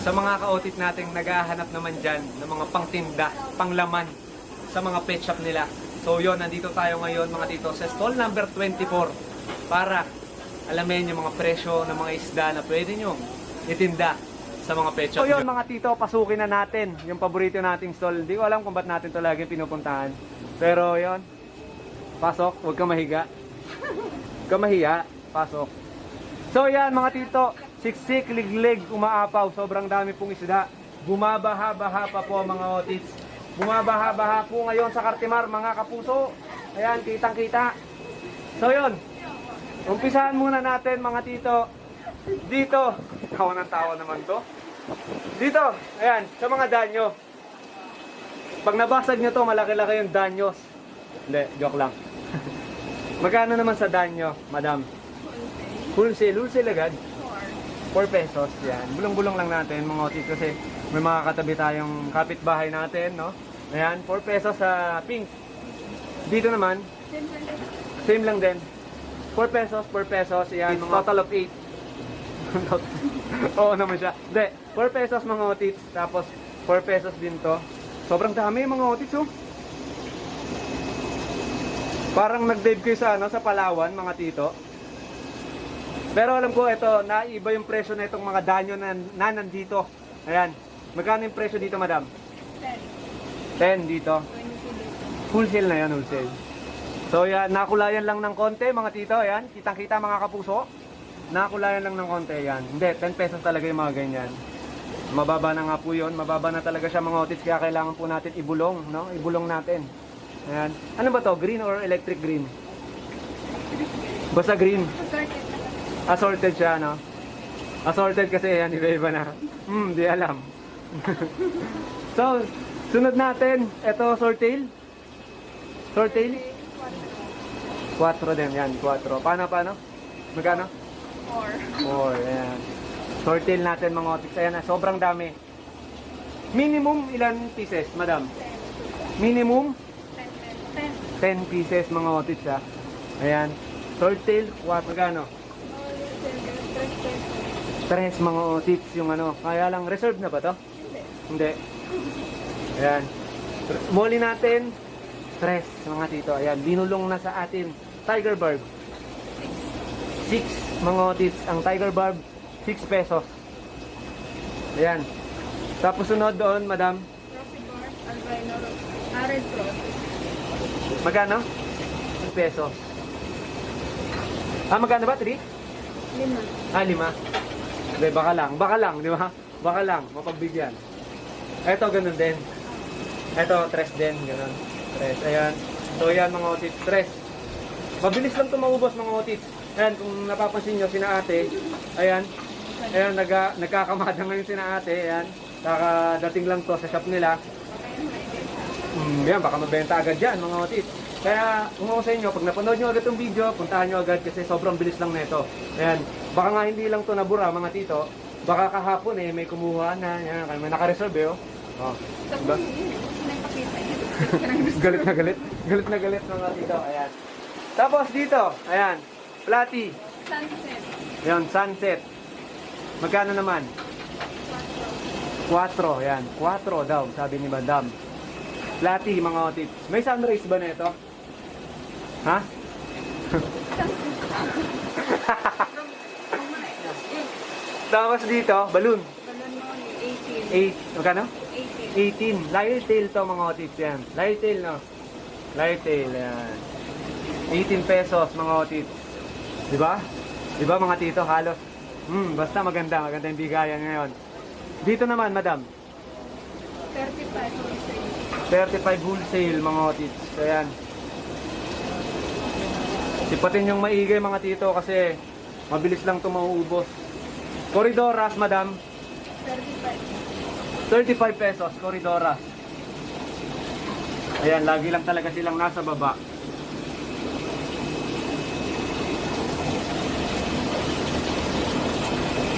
sa mga ka-otit nating naghahanap naman dyan ng mga pangtinda, panglaman sa mga pet shop nila. So yun, nandito tayo ngayon mga tito sa stall number 24 para alamin yung mga presyo ng mga isda na pwede nyo itinda sa mga pet shop. So yun mga tito, pasukin na natin yung paborito nating stall. Hindi ko alam kung ba't natin to lagi pinupuntahan. Pero yun, pasok, huwag ka mahiga. Huwag ka mahiya, pasok. So yan mga tito, siksik, liglig, umaapaw. Sobrang dami pong isda. Bumabaha-baha pa po mga otits. Bumabaha-baha po ngayon sa Cartimar mga kapuso. Ayan, kitang-kita. So yun, umpisahan muna natin mga tito. Dito, tawa ng tawa naman to. Dito, ayan, sa mga danyo. Pag nabasag nyo to, malaki-laki yung danyos. Hindi, joke lang. Magkano naman sa danyo, madam? Wholesale agad? 4 pesos, yan. Bulong-bulong lang natin mga otis kasi may mga katabi tayong kapitbahay natin, no? Ayan, 4 pesos sa pink. Dito naman, same lang din. 4 pesos, yan. Mga total of 8. Oo naman siya. Hindi, 4 pesos mga otis, tapos 4 pesos din to. Sobrang dami mga otis, oh. Parang nag-dive kayo sa, sa Palawan, mga tito. Pero alam ko, ito, naiba yung presyo na itong mga danyo na nandito. Ayan. Magkano yung presyo dito, madam? 10 dito. Wholesale na yan, wholesale. So, yan, nakulayan lang ng konti, mga tito. Ayan, kitang-kita mga kapuso. Nakulayan lang ng konti, yan. Hindi, 10 pesos talaga yung mga ganyan. Mababa na nga po yun. Mababa na talaga siya, mga otis. Kaya kailangan po natin ibulong, no? Ibulong natin. Ayan. Ano ba to? Green or electric green? Basta green. Assorted siya, no? Assorted kasi yan, iba-iba na. Di alam. So, sunod natin, ito, swordtail. Swordtail? 4 din, yan, 4. Paano? Magkano? 4, ayan. Swordtail natin, mga otiks. Ayan, sobrang dami. Minimum, ilan pieces, madam? Minimum? 10 pieces, mga otiks, ha? Ayan. Swordtail, 4, magkano? 3 mga otiks yung ano. Kaya lang, reserve na ba to? Hindi. Ayan. Muli natin, 3 mga tito. Ayan, binulong na sa atin. Tiger barb. 6 mga otiks. Ang tiger barb, 6 pesos. Ayan. Tapos sunod doon, madam. Magkano? 6 pesos. Magkano ba? 3? 5. 5. Hindi, baka lang, di ba? Baka lang, mapagbigyan. Ito, ganun din. Ito, 3 din, ganun. 3, ayan. So, ayan mga otits, 3. Mabilis lang ito maubos mga otits. Ayan, kung napapansin nyo, sina ate, ayan, nagkakamada ngayon sina ate, ayan. Dating lang to sa shop nila. Yan, baka mabenta agad dyan mga otits. Kaya, kung ako sa inyo, pag napanood nyo agad itong video, puntahan nyo agad kasi sobrang bilis lang nito. Ayan, baka nga hindi lang to nabura mga tito. Baka kahapon may kumuha na. Ayan, may naka-reserve oh. Diba? Galit na galit mga tito. Ayan. Tapos dito, ayan, platy. Sunset. Ayan, sunset. Magkano naman? 4, ayan. 4 daw, sabi ni madam. Platy mga otit. May sunrise ba na ito? Ha? Tapos dito, balloon. Balloon mo, 18. 8, magkano? 18. 18. Lyre tail to mga otips yan. Lyre tail, no? Lyre tail, yan. 18 pesos mga otips. Diba? Diba mga tito, halos. Basta maganda yung bigayan ngayon. Dito naman, madam. 35 wholesale. 35 wholesale mga otips. Ayan. Sipatin yung maigay mga tito kasi mabilis lang ito mauubos. Corridoras, madam. 35 pesos, Corridoras. Ayan, lagi lang talaga silang nasa baba.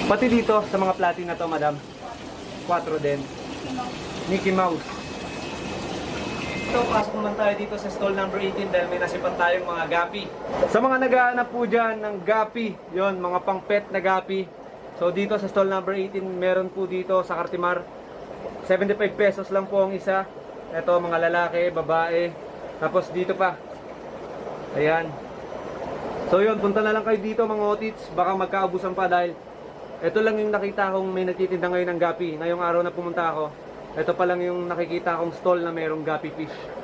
Pati dito sa mga platy na to, madam. 4 din. Mickey Mouse. So, pasok naman tayo dito sa stall number 18 dahil may nasipan tayong mga gapi. Sa mga naghahanap po dyan ng gapi, yon mga pang pet na gapi. So dito sa stall number 18, meron po dito sa Cartimar, 75 pesos lang po ang isa. Ito mga lalaki, babae. Tapos dito pa. Ayan. So yun, punta na lang kayo dito mga otits. Baka magkaubusan pa dahil ito lang yung nakita kong may nagtitinda ngayon ng gapi. Ngayong araw na pumunta ako, ito pa lang yung nakikita kong stall na mayroong gapi fish.